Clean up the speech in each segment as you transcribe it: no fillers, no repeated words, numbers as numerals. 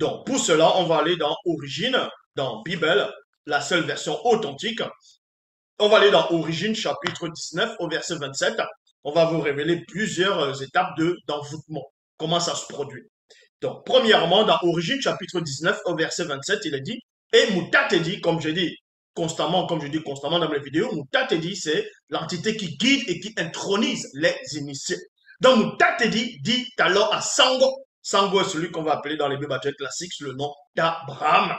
Donc, pour cela, on va aller dans Origine, dans Bible, la seule version authentique. On va aller dans Origine, chapitre 19, au verset 27. On va vous révéler plusieurs étapes d'envoûtement. Comment ça se produit. Donc, premièrement, dans Origine, chapitre 19, au verset 27, il est dit, et Moutatedi, comme je dis constamment, comme je dis constamment dans mes vidéos, Moutatedi, c'est l'entité qui guide et qui intronise les initiés. Donc, Moutatedi dit alors à Sango. Sango est celui qu'on va appeler dans les Bibles classiques le nom d'Abraham.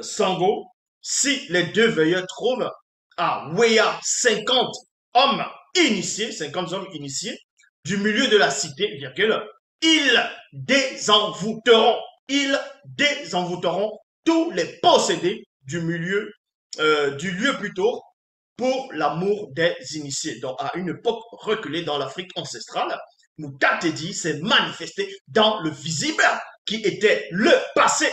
Sango, si les deux veilleurs trouvent à Wea 50 hommes initiés, 50 hommes initiés, du milieu de la cité, virgule, ils désenvoûteront tous les possédés du lieu plutôt, pour l'amour des initiés. Donc, à une époque reculée dans l'Afrique ancestrale, Moutatedi s'est manifesté dans le visible, qui était le passé.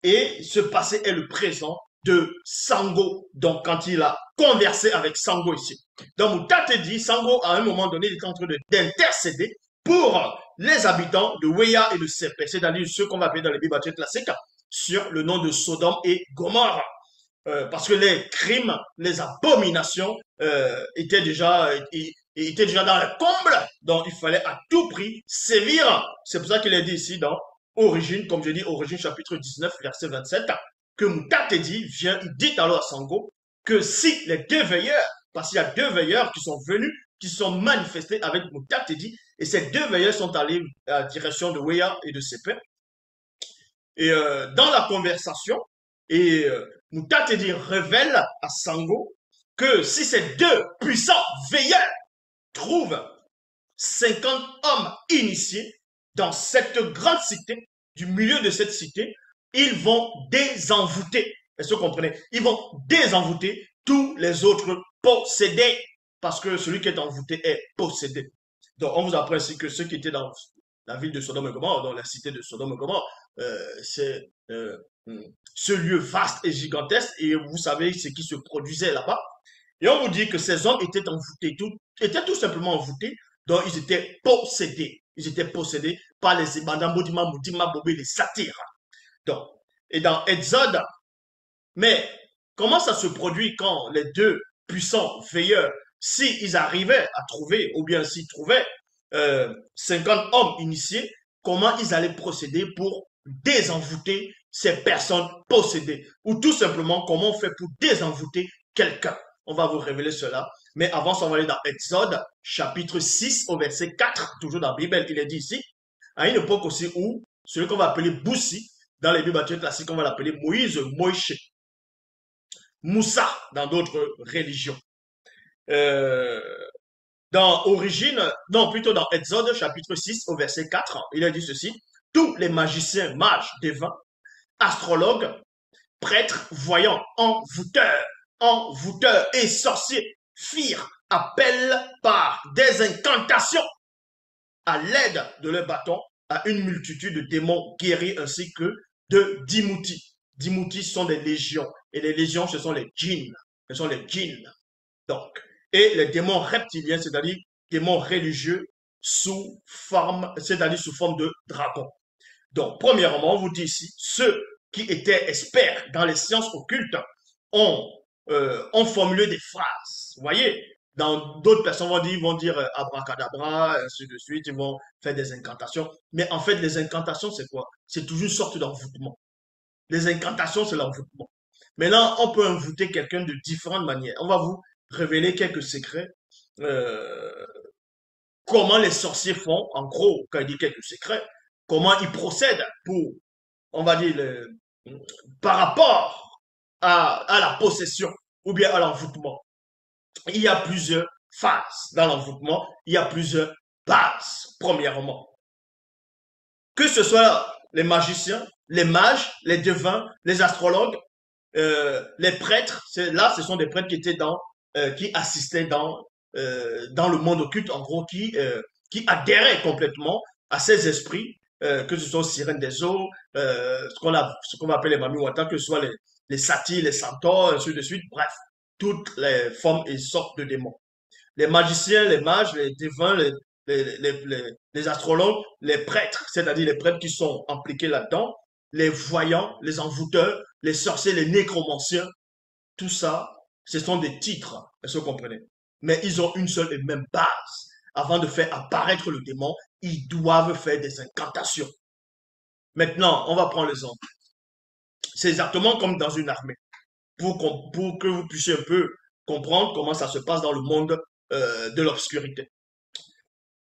Et ce passé est le présent de Sango. Donc, quand il a conversé avec Sango ici. Donc, Moutatedi, Sango, à un moment donné, il est en train d'intercéder pour les habitants de Weya et de Sepe, c'est-à-dire ceux qu'on va appeler dans les Bibles classiques, sur le nom de Sodome et Gomorrhe. Parce que les crimes, les abominations étaient déjà dans le comble, donc il fallait à tout prix sévir. C'est pour ça qu'il est dit ici dans Origine, comme je dis, Origine chapitre 19, verset 27, que Moutatedi vient, il dit alors à Sango que si les deux veilleurs, parce qu'il y a deux veilleurs qui sont venus, qui sont manifestés avec Moutatedi, et ces deux veilleurs sont allés à la direction de Weya et de Sepe, et dans la conversation, et Moutatedi révèle à Sango que si ces deux puissants veilleurs trouvent 50 hommes initiés dans cette grande cité, du milieu de cette cité, ils vont désenvoûter. Est-ce que vous comprenez? Ils vont désenvoûter tous les autres possédés, parce que celui qui est envoûté est possédé. Donc, on vous apprend ici que ceux qui étaient dans la ville de Sodome et Gomorrhe, dans la cité de Sodome et Gomorrhe, c'est ce lieu vaste et gigantesque, et vous savez ce qui se produisait là-bas. Et on vous dit que ces hommes étaient envoûtés, étaient tout simplement envoûtés, donc ils étaient possédés. Ils étaient possédés par les Ibanda, Moudima, Moudima, Bobé, les satyres. Donc, et dans Exode, mais comment ça se produit quand les deux puissants veilleurs, s'ils arrivaient à trouver, ou bien s'ils trouvaient 50 hommes initiés, comment ils allaient procéder pour désenvoûter ces personnes possédées? Ou tout simplement, comment on fait pour désenvoûter quelqu'un? On va vous révéler cela. Mais avant ça, on va aller dans Exode, chapitre 6, au verset 4, toujours dans la Bible, il est dit ici, à une époque aussi où celui qu'on va appeler Boussi, dans les Bibles classiques, on va l'appeler Moïse, Moïse, Moussa, dans d'autres religions. Euh, dans Origine, non, plutôt dans Exode, chapitre 6, au verset 4, il a dit ceci, tous les magiciens, mages, devins, astrologues, prêtres, voyants, envoûteurs et sorciers firent appel par des incantations à l'aide de leurs bâtons à une multitude de démons guéris ainsi que de dimoutis. Dimoutis sont des légions. Et les légions, ce sont les djinns. Ce sont les djinns. Donc, et les démons reptiliens, c'est-à-dire démons religieux c'est-à-dire sous forme de dragon. Donc, premièrement, on vous dit ici, ceux qui étaient experts dans les sciences occultes ont, ont formulé des phrases. Vous voyez, dans d'autres personnes vont dire abracadabra, ainsi de suite, ils vont faire des incantations. Mais en fait, les incantations, c'est quoi? C'est toujours une sorte d'envoûtement. Les incantations, c'est l'envoûtement. Maintenant, on peut envoûter quelqu'un de différentes manières. On va vous révéler quelques secrets. Euh, Comment les sorciers font, en gros, quand il dit quelques secrets, comment ils procèdent pour, on va dire, par rapport à la possession ou bien à l'envoûtement. Il y a plusieurs phases dans l'envoûtement, il y a plusieurs bases, premièrement. Que ce soit les magiciens, les mages, les devins, les astrologues, les prêtres, là, ce sont des prêtres qui étaient qui assistaient dans le monde occulte, en gros, qui adhéraient complètement à ces esprits, que ce soit sirènes des eaux, ce qu'on va appeler les mamiwata, que ce soit les satyres, les centaures, ainsi de suite, bref, toutes les formes et sortes de démons. Les magiciens, les mages, les devins, les astrologues, les prêtres, c'est-à-dire les prêtres qui sont impliqués là-dedans, les voyants, les envoûteurs, les sorciers, les nécromanciens, tout ça, ce sont des titres, est-ce que vous comprenez? Mais ils ont une seule et même base. Avant de faire apparaître le démon, ils doivent faire des incantations. Maintenant, on va prendre l'exemple. C'est exactement comme dans une armée. Pour que vous puissiez un peu comprendre comment ça se passe dans le monde de l'obscurité.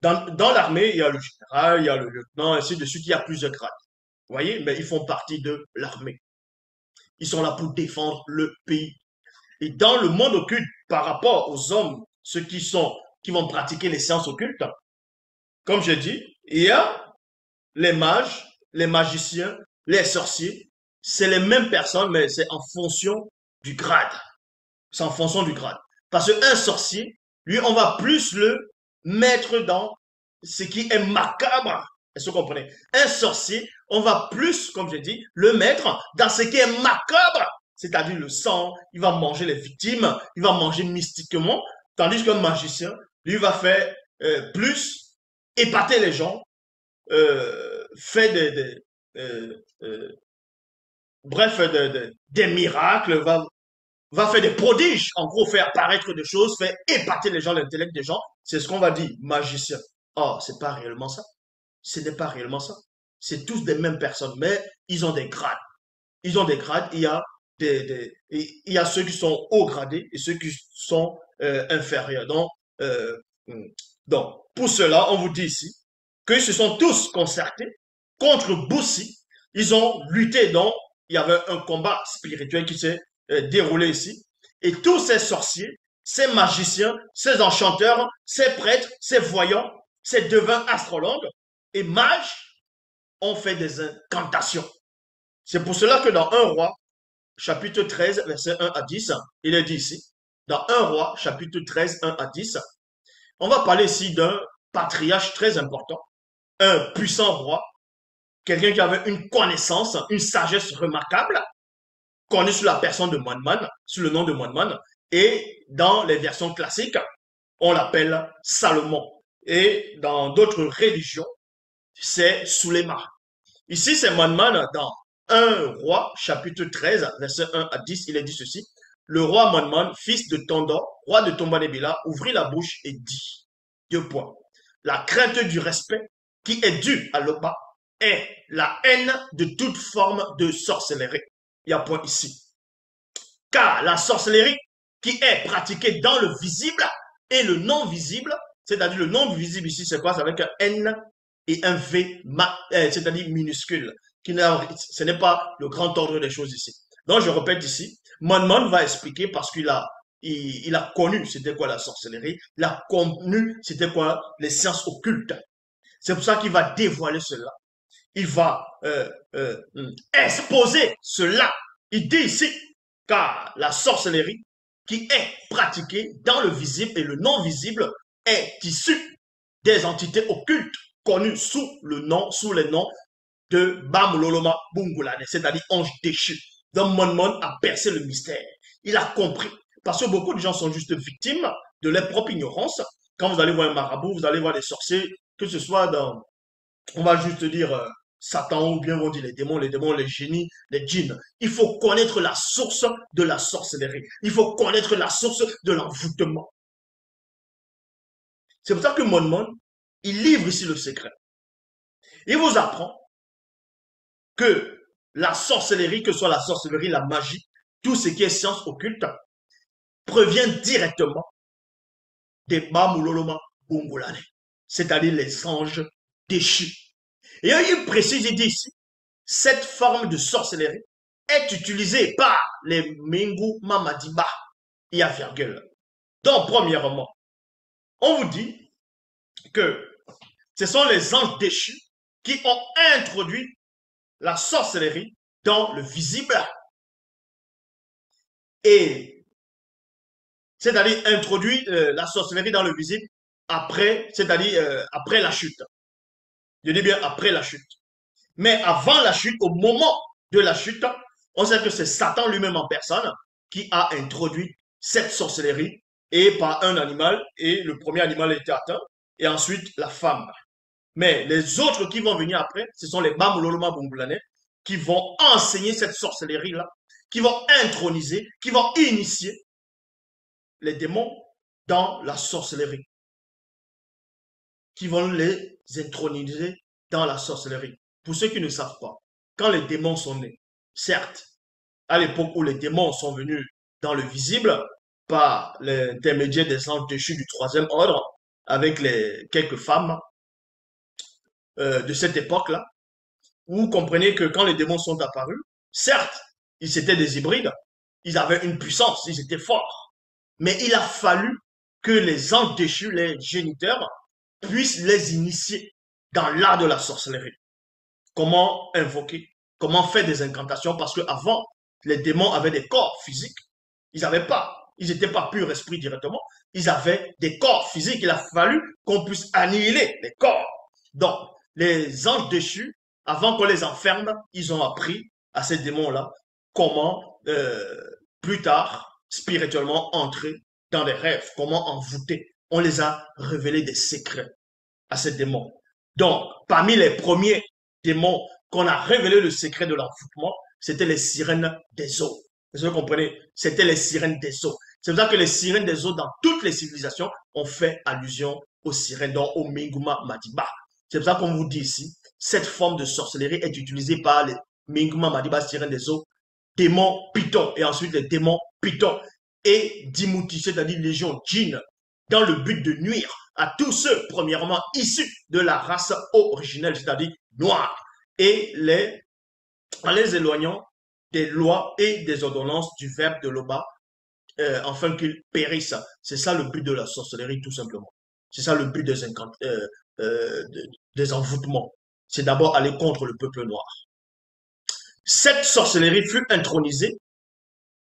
Dans l'armée, il y a le général, il y a le lieutenant, ainsi de suite, il y a plusieurs grades. Vous voyez, mais ils font partie de l'armée. Ils sont là pour défendre le pays. Et dans le monde occulte, par rapport aux hommes, ceux qui vont pratiquer les sciences occultes, comme j'ai dit, il y a les mages, les magiciens, les sorciers. C'est les mêmes personnes, mais c'est en fonction du grade. C'est en fonction du grade. Parce qu'un sorcier, lui, on va plus le mettre dans ce qui est macabre. Est-ce que vous comprenez? Un sorcier, on va plus, comme je dis, le mettre dans ce qui est macabre. C'est-à-dire le sang, il va manger les victimes, il va manger mystiquement. Tandis qu'un magicien, lui, va faire plus épater les gens, fait bref, des miracles, va faire des prodiges, en gros, faire apparaître des choses, faire épater les gens, l'intellect des gens. C'est ce qu'on va dire, magicien. Or, c'est pas réellement ça. Ce n'est pas réellement ça. C'est tous des mêmes personnes, mais ils ont des grades. Ils ont des grades. Il y a ceux qui sont haut gradés et ceux qui sont inférieurs. Euh, donc, pour cela, on vous dit ici qu'ils se sont tous concertés contre Boussi. Ils ont lutté. Donc, il y avait un combat spirituel qui s'est déroulé ici. Et tous ces sorciers, ces magiciens, ces enchanteurs, ces prêtres, ces voyants, ces devins astrologues et mages ont fait des incantations. C'est pour cela que dans 1 roi, chapitre 13, verset 1 à 10, il est dit ici, dans 1 roi, chapitre 13, 1 à 10, on va parler ici d'un patriarche très important, un puissant roi, quelqu'un qui avait une connaissance, une sagesse remarquable, connu sous la personne de Moinman, sous le nom de Moinman, et dans les versions classiques, on l'appelle Salomon. Et dans d'autres religions, c'est Suleiman. Ici, c'est Moinman dans 1 roi, chapitre 13, verset 1 à 10, il est dit ceci. Le roi Moinman, fils de Tondor, roi de Tombanébila, ouvrit la bouche et dit, deux points, la crainte du respect qui est due à l'Oba est la haine de toute forme de sorcellerie. Il y a point ici. Car la sorcellerie qui est pratiquée dans le visible et le non visible, c'est-à-dire le non visible ici, c'est quoi? C'est avec un N et un V, c'est-à-dire minuscule. Ce n'est pas le grand ordre des choses ici. Donc, je répète ici, Manman va expliquer parce il a connu c'était quoi la sorcellerie, il a connu c'était quoi les sciences occultes. C'est pour ça qu'il va dévoiler cela. Il va exposer cela. Il dit ici, car la sorcellerie qui est pratiquée dans le visible et le non visible est issue des entités occultes connues sous les noms de Bamuloloma Bungulane, c'est-à-dire ange déchu. Donc Monmon a percé le mystère. Il a compris. Parce que beaucoup de gens sont juste victimes de leur propre ignorance. Quand vous allez voir un marabout, vous allez voir des sorciers, que ce soit dans, on va juste dire, Satan ou bien on dit les démons, les génies, les djinns. Il faut connaître la source de la sorcellerie. Il faut connaître la source de l'envoûtement. C'est pour ça que Monmon, il livre ici le secret. Il vous apprend que la sorcellerie, que ce soit la sorcellerie, la magie, tout ce qui est science occulte, provient directement des Bamuloloma Bungulane, c'est-à-dire les anges déchus. Et il précise, il dit ici, cette forme de sorcellerie est utilisée par les Mengu Mamadiba. Il y a virgule. Donc, premièrement, on vous dit que ce sont les anges déchus qui ont introduit la sorcellerie dans le visible. Et c'est-à-dire introduit la sorcellerie dans le visible après, c'est-à-dire après la chute. Je dis bien après la chute. Mais avant la chute, au moment de la chute, on sait que c'est Satan lui-même en personne qui a introduit cette sorcellerie et par un animal, et le premier animal a été atteint, et ensuite la femme. Mais les autres qui vont venir après, ce sont les Bamuloloma Bungulane, qui vont enseigner cette sorcellerie-là, qui vont introniser, qui vont initier les démons dans la sorcellerie, qui vont les introniser dans la sorcellerie. Pour ceux qui ne savent pas, quand les démons sont nés, certes, à l'époque où les démons sont venus dans le visible, par l'intermédiaire des anges déchus du troisième ordre, avec quelques femmes de cette époque-là, vous comprenez que quand les démons sont apparus, certes, ils étaient des hybrides, ils avaient une puissance, ils étaient forts, mais il a fallu que les anges déchus, les géniteurs, puissent les initier dans l'art de la sorcellerie. Comment invoquer, comment faire des incantations, parce qu'avant, les démons avaient des corps physiques, ils n'étaient pas purs esprits directement, ils avaient des corps physiques, il a fallu qu'on puisse annihiler les corps. Donc, les anges déchus, avant qu'on les enferme, ils ont appris à ces démons-là comment, plus tard, spirituellement, entrer dans les rêves, comment envoûter. On les a révélés des secrets à ces démons. Donc, parmi les premiers démons qu'on a révélé le secret de l'envoûtement, c'était les sirènes des eaux. Vous comprenez? C'était les sirènes des eaux. C'est pour ça que les sirènes des eaux, dans toutes les civilisations, ont fait allusion aux sirènes, donc au Minguma Madiba. C'est pour ça qu'on vous dit ici, cette forme de sorcellerie est utilisée par les Minguma Madiba, sirènes des eaux, démons Python, et ensuite les démons Python, et Dimuti, c'est-à-dire légion djinn, dans le but de nuire à tous ceux, premièrement, issus de la race originelle, c'est-à-dire noire, et en les éloignant des lois et des ordonnances du verbe de l'Oba, afin qu'ils périssent. C'est ça le but de la sorcellerie, tout simplement. C'est ça le but des envoûtements. C'est d'abord aller contre le peuple noir. Cette sorcellerie fut intronisée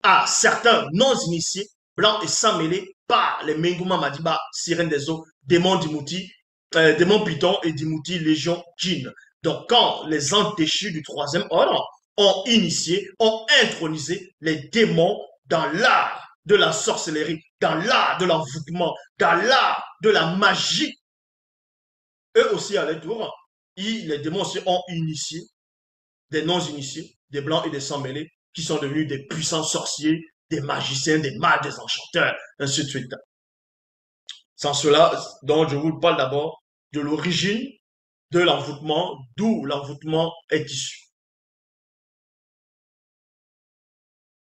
à certains non-initiés, blancs et sans mêlés, par les Menguma Madiba, sirènes des eaux, démons Dimuti, démons Python et Dimuti, légion djinn. Donc, quand les anges déchus du troisième ordre ont initié, ont intronisé les démons dans l'art de la sorcellerie, dans l'art de l'envoûtement, dans l'art de la magie, eux aussi à leur tour, les démons aussi ont initié des non-initiés, des blancs et des sans-mêlés, qui sont devenus des puissants sorciers, des magiciens, des mages, des enchanteurs, ainsi de suite. Sans cela, donc je vous parle d'abord de l'origine de l'envoûtement, d'où l'envoûtement est issu.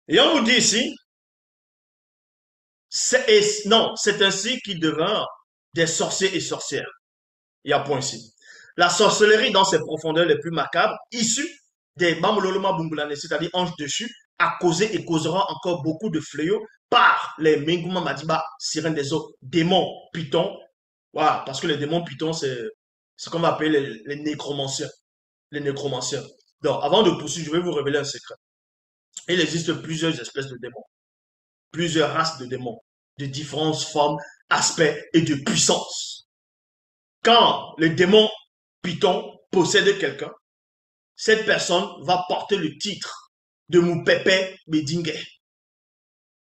Et on vous dit ici, c'est ainsi qu'ils devinrent des sorciers et sorcières. Il y a point ici. La sorcellerie dans ses profondeurs les plus macabres, issue des Bamololoma Bumbulane, c'est-à-dire anges déchus, a causé et causera encore beaucoup de fléaux par les Menguma Madiba, sirènes des eaux, démons, pythons. Voilà, parce que les démons pythons, c'est ce qu'on va appeler les nécromanciens. Les nécromanciens. Donc, avant de poursuivre, je vais vous révéler un secret. Il existe plusieurs espèces de démons, plusieurs races de démons, de différentes formes, aspects et de puissance. Quand le démon python possède quelqu'un, cette personne va porter le titre de Moupepe Bedingue.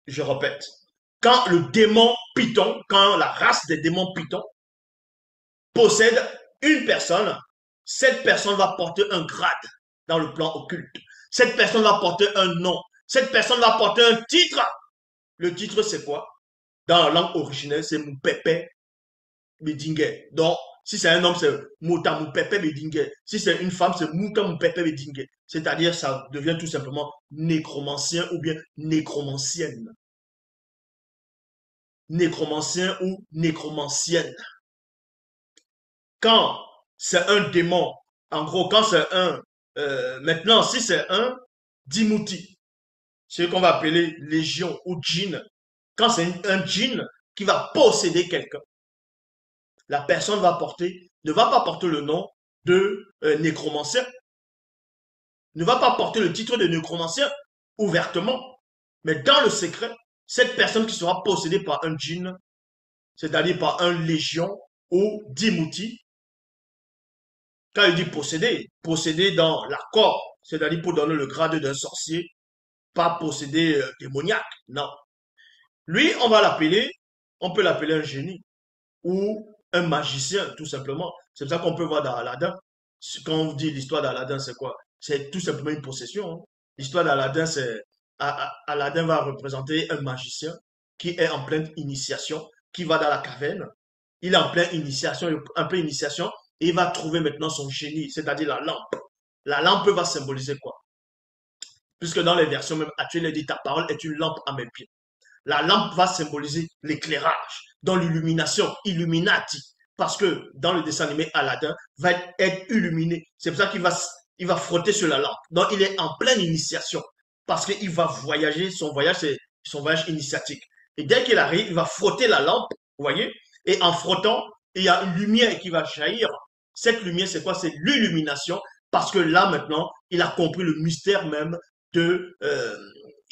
Je répète, quand le démon python, quand la race des démons python possède une personne, cette personne va porter un grade dans le plan occulte. Cette personne va porter un nom. Cette personne va porter un titre. Le titre, c'est quoi? Dans la langue originelle, c'est Moupepe Bedingue. Donc, si c'est un homme, c'est Mouta Moupepe Bedingue. Si c'est une femme, c'est Mouta Moupepe Bedingue. C'est-à-dire, ça devient tout simplement nécromancien ou bien nécromancienne. Nécromancien ou nécromancienne. Quand c'est un démon, en gros, quand c'est un... maintenant, si c'est un Dimuti, ce qu'on va appeler légion ou djinn, quand c'est un djinn qui va posséder quelqu'un, la personne ne va pas porter le nom de nécromancien, ne va pas porter le titre de nécromancien ouvertement, mais dans le secret, cette personne qui sera possédée par un djinn, c'est-à-dire par un légion ou Dimuti, quand il dit posséder, posséder dans l'accord, c'est-à-dire pour donner le grade d'un sorcier, pas posséder démoniaque, non. Lui, on peut l'appeler un génie ou un magicien, tout simplement. C'est ça qu'on peut voir dans Aladdin. Quand on dit l'histoire d'Aladdin, c'est quoi? C'est tout simplement une possession, hein. L'histoire d'Aladin, c'est Aladin va représenter un magicien qui est en pleine initiation, qui va dans la caverne. Il est en pleine initiation, en pleine initiation, et il va trouver maintenant son génie, c'est-à-dire la lampe. La lampe va symboliser quoi? Puisque dans les versions même actuelles, il dit ta parole est une lampe à mes pieds. La lampe va symboliser l'éclairage, dans l'illumination, illuminati. Parce que dans le dessin animé, Aladdin va être illuminé. C'est pour ça il va frotter sur la lampe. Donc il est en pleine initiation. Parce qu'il va voyager, son voyage, c'est son voyage initiatique. Et dès qu'il arrive, il va frotter la lampe, vous voyez, et en frottant, il y a une lumière qui va jaillir. Cette lumière, c'est quoi? C'est l'illumination. Parce que là, maintenant, il a compris le mystère même de, euh,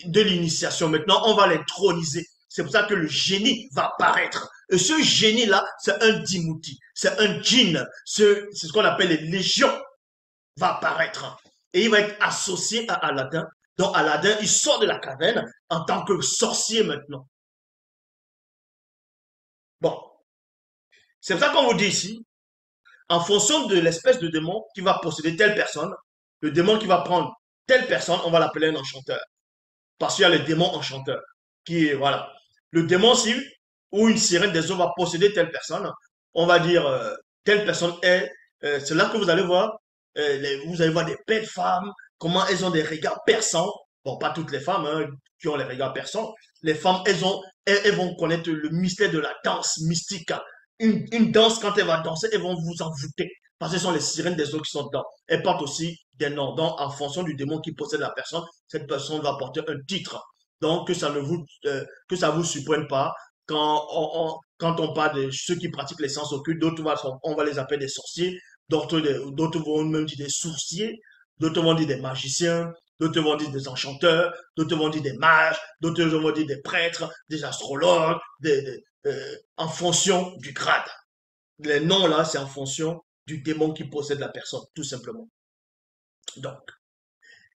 de l'initiation. Maintenant, on va l'introniser. C'est pour ça que le génie va apparaître. Et ce génie-là, c'est un Dimouti, c'est un djinn, c'est ce qu'on appelle les légions, va apparaître. Et il va être associé à Aladdin. Donc Aladdin, il sort de la caverne en tant que sorcier maintenant. Bon, c'est pour ça qu'on vous dit ici, en fonction de l'espèce de démon qui va posséder telle personne, le démon qui va prendre telle personne, on va l'appeler un enchanteur. Parce qu'il y a le démon enchanteur, qui est, voilà. Le démon, si, ou une sirène des eaux va posséder telle personne, on va dire, telle personne est, c'est là que vous allez voir, vous allez voir des belles femmes, comment elles ont des regards perçants. Bon, pas toutes les femmes hein, qui ont les regards perçants. Les femmes, elles vont connaître le mystère de la danse mystique. Une danse, quand elle va danser, elles vont vous envoûter. Parce que ce sont les sirènes des eaux qui sont dedans. Elles portent aussi des noms. Donc, en fonction du démon qui possède la personne, cette personne va porter un titre. Donc, que ça vous surprenne pas. Quand on parle de ceux qui pratiquent les sens occultes, d'autres on va les appeler des sorciers, d'autres vont même dire des sourciers, d'autres vont dire des magiciens, d'autres vont dire des enchanteurs, d'autres vont dire des mages, d'autres vont dire des prêtres, des astrologues, en fonction du grade. Les noms là, c'est en fonction du démon qui possède la personne, tout simplement. Donc,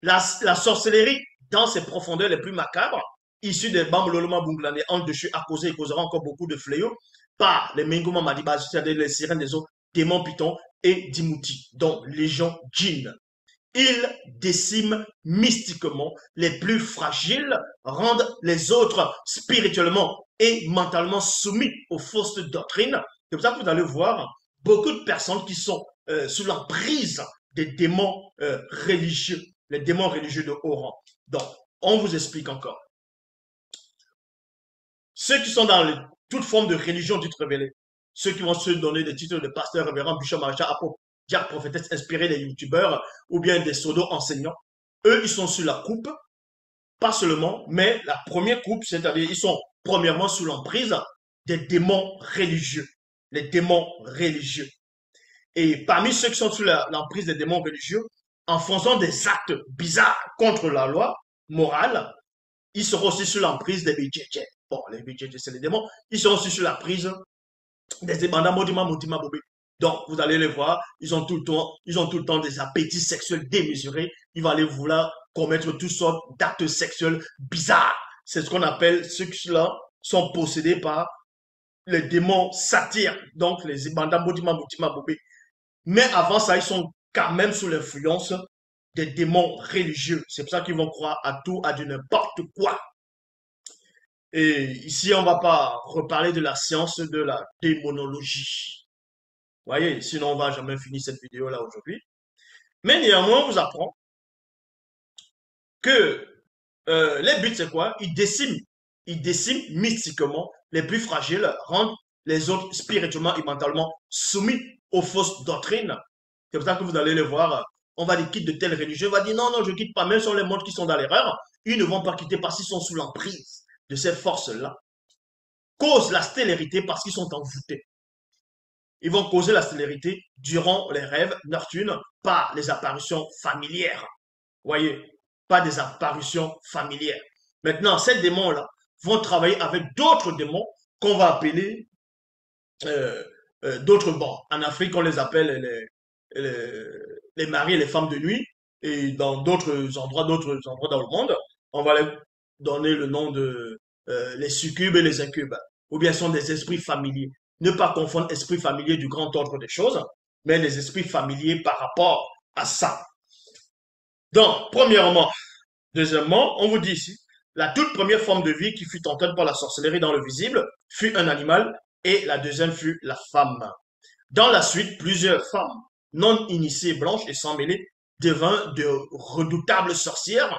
la sorcellerie, dans ses profondeurs les plus macabres, issue des Bambololoma Bunglane en dessus, a causé et causera encore beaucoup de fléaux par les Menguma Madiba, c'est-à-dire les sirènes des eaux, démons pitons et Dimouti, dont légion djinn. Ils déciment mystiquement les plus fragiles, rendent les autres spirituellement et mentalement soumis aux fausses doctrines. C'est pour ça que vous allez voir beaucoup de personnes qui sont sous l'emprise des démons religieux, les démons religieux de haut rang. Donc, on vous explique encore. Ceux qui sont dans toute forme de religion dite révélée, ceux qui vont se donner des titres de pasteur, révérend, bishop, maréchal, apôtre, diacre, prophétesse, inspirés des youtubeurs ou bien des pseudo-enseignants, eux, ils sont sur la coupe, pas seulement, mais la première coupe, c'est-à-dire ils sont premièrement sous l'emprise des démons religieux, les démons religieux. Et parmi ceux qui sont sous l'emprise des démons religieux, en faisant des actes bizarres contre la loi morale, ils seront aussi sous l'emprise des BJJ. Bon, les BJJ, c'est les démons. Ils seront aussi sous la prise des ébandats Modima Motima Bobé. Donc, vous allez les voir, ils ont tout le temps des appétits sexuels démesurés. Ils vont aller vouloir commettre toutes sortes d'actes sexuels bizarres. C'est ce qu'on appelle, ceux-là sont possédés par les démons satyres, donc les ébandats Modima Motima Bobé. Mais avant ça, ils sont quand même sous l'influence des démons religieux. C'est pour ça qu'ils vont croire à tout, à du n'importe quoi. Et ici, on va pas reparler de la science de la démonologie. Vous voyez, sinon on va jamais finir cette vidéo-là aujourd'hui. Mais néanmoins, on vous apprend que les buts, c'est quoi? Ils déciment mystiquement les plus fragiles, rendent les autres spirituellement et mentalement soumis aux fausses doctrines. C'est pour ça que vous allez les voir. On va les quitter de telle religion. On va dire non, non, je ne quitte pas. Même sur les mondes qui sont dans l'erreur, ils ne vont pas quitter parce qu'ils sont sous l'emprise de ces forces-là. Cause la stélérité parce qu'ils sont envoûtés. Ils vont causer la célérité durant les rêves nocturnes par les apparitions familières. Voyez, pas des apparitions familières. Maintenant, ces démons-là vont travailler avec d'autres démons qu'on va appeler d'autres bons. En Afrique, on les appelle les maris et les femmes de nuit. Et dans d'autres endroits dans le monde, on va leur donner le nom de les succubes et les incubes. Ou bien sont des esprits familiers. Ne pas confondre esprit familier du grand ordre des choses, mais les esprits familiers par rapport à ça. Donc, premièrement, deuxièmement, on vous dit ici, la toute première forme de vie qui fut tentée par la sorcellerie dans le visible fut un animal et la deuxième fut la femme. Dans la suite, plusieurs femmes non initiées, blanches et sans mêlée devinrent de redoutables sorcières.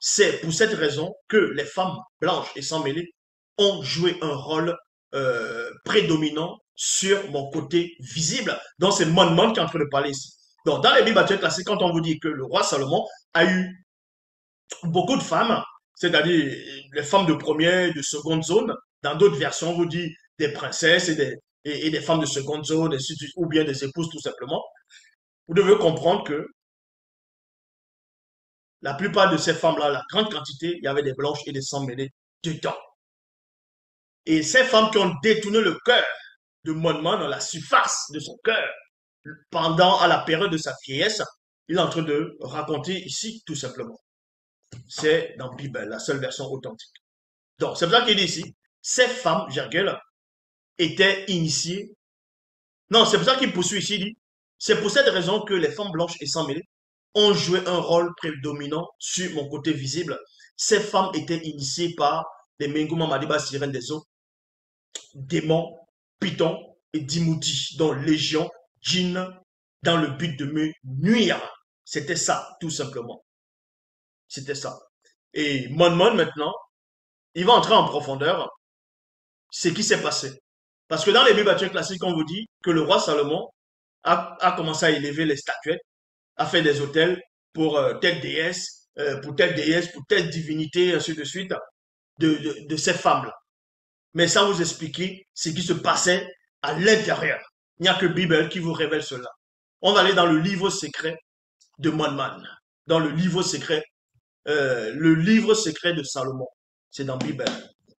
C'est pour cette raison que les femmes blanches et sans mêlée ont joué un rôle prédominant sur mon côté visible. Donc, c'est Mon qui est en train de parler ici. Donc, dans les Bibles classiques, quand on vous dit que le roi Salomon a eu beaucoup de femmes, c'est-à-dire les femmes de première et de seconde zone. Dans d'autres versions, on vous dit des princesses et des femmes de seconde zone, ou bien des épouses tout simplement. Vous devez comprendre que la plupart de ces femmes-là, la grande quantité, il y avait des blanches et des sans mêlées dedans. Et ces femmes qui ont détourné le cœur de Monman dans la surface de son cœur, pendant à la période de sa vieillesse, il est en train de raconter ici tout simplement. C'est dans la Bible, la seule version authentique. Donc, c'est pour ça qu'il dit ici, ces femmes, virgule, étaient initiées. Non, c'est pour ça qu'il poursuit ici, il dit, c'est pour cette raison que les femmes blanches et sans mêlée ont joué un rôle prédominant sur mon côté visible. Ces femmes étaient initiées par les Menguma Madiba sirènes des eaux, démons, pythons et dimouti, dont légion, djinn, dans le but de me nuire. C'était ça, tout simplement. C'était ça. Et Mon maintenant, il va entrer en profondeur ce qui s'est passé. Parce que dans les Bibles classiques, on vous dit que le roi Salomon a commencé à élever les statuettes, a fait des hôtels pour telle déesse, pour telle divinité, ainsi de suite, de ces femmes-là. Mais sans vous expliquer ce qui se passait à l'intérieur. Il n'y a que Bible qui vous révèle cela. On va aller dans le livre secret de Monman, dans le livre secret de Salomon. C'est dans Bible.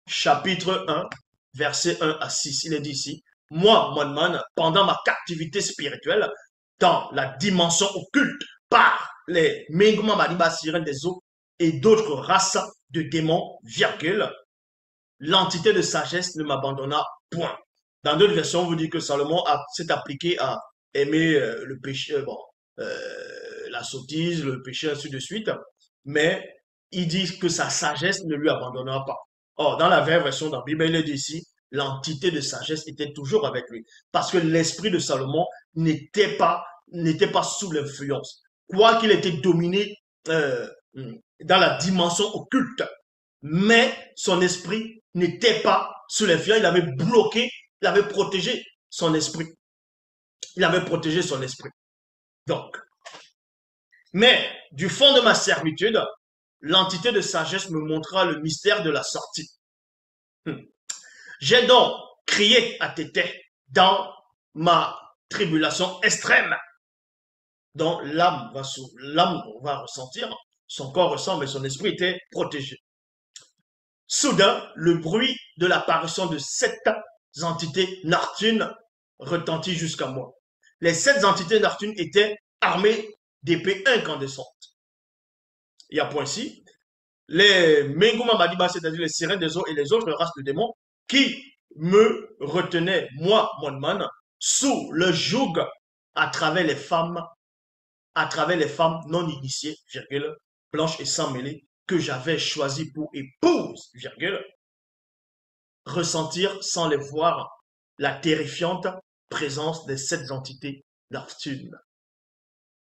Chapitre 1, verset 1 à 6. Il est dit ici, moi, Monman, pendant ma captivité spirituelle, dans la dimension occulte, par les Menguma Madiba sirènes des eaux et d'autres races de démons, virgule, l'entité de sagesse ne m'abandonna point. Dans d'autres versions, on vous dit que Salomon s'est appliqué à aimer le péché, la sottise, le péché, ainsi de suite. Mais il dit que sa sagesse ne lui abandonnera pas. Or, dans la vraie version dans la Bible, il est dit ici, l'entité de sagesse était toujours avec lui. Parce que l'esprit de Salomon n'était pas sous l'influence. Quoi qu'il était dominé dans la dimension occulte, mais son esprit n'était pas sous l'influence, il avait bloqué, il avait protégé son esprit. Il avait protégé son esprit. Donc, mais du fond de ma servitude, l'entité de sagesse me montra le mystère de la sortie. J'ai donc crié à Tété dans ma tribulation extrême, dont l'âme va ressentir, son corps ressent, mais son esprit était protégé. Soudain, le bruit de l'apparition de 7 entités Nartunes retentit jusqu'à moi. Les 7 entités Nartunes étaient armées d'épées incandescentes. Il y a point ici, les Menguma Madiba, c'est-à-dire les sirènes des eaux et les autres races de démons, qui me retenaient, moi, Monman, sous le joug à travers les femmes non initiées, virgule, blanches et sans mêlée, que j'avais choisies pour épouse, virgule, ressentir sans les voir la terrifiante présence des 7 entités Nartunes.